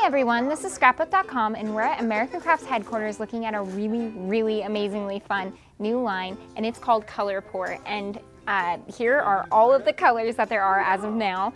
Hi everyone, this is Scrapbook.com and we're at American Crafts headquarters looking at a really amazingly fun new line, and it's called Color Pour. And here are all of the colors that there are as of now.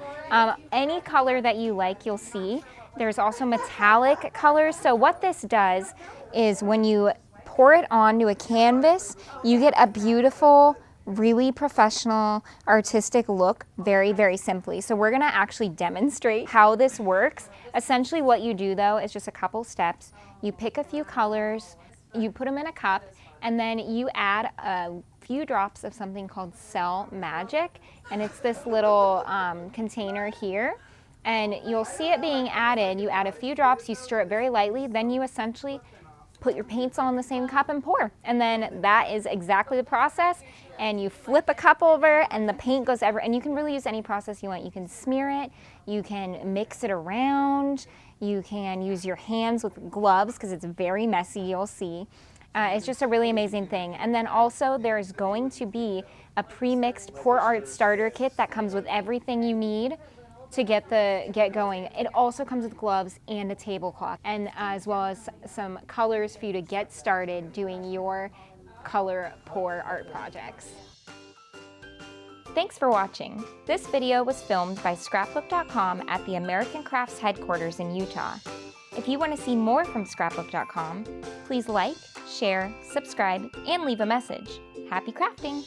Any color that you like, you'll see. There's also metallic colors. So what this does is when you pour it onto a canvas, you get a beautiful, really professional, artistic look very simply. So we're gonna actually demonstrate how this works. Essentially what you do though is just a couple steps. You pick a few colors, you put them in a cup, and then you add a few drops of something called Cell Magic, and it's this little container here. And you'll see it being added. You add a few drops, you stir it very lightly, then you essentially put your paints all in the same cup and pour. And then that is exactly the process. And you flip a cup over and the paint goes everywhere. And you can really use any process you want. You can smear it, you can mix it around, you can use your hands with gloves because it's very messy, you'll see. It's just a really amazing thing. And then also there's going to be a pre-mixed pour art starter kit that comes with everything you need to get going. It also comes with gloves and a tablecloth, and as well as some colors for you to get started doing your color pour art projects. Thanks for watching. This video was filmed by Scrapbook.com at the American Crafts headquarters in Utah. If you want to see more from Scrapbook.com, please like, share, subscribe, and leave a message. Happy crafting!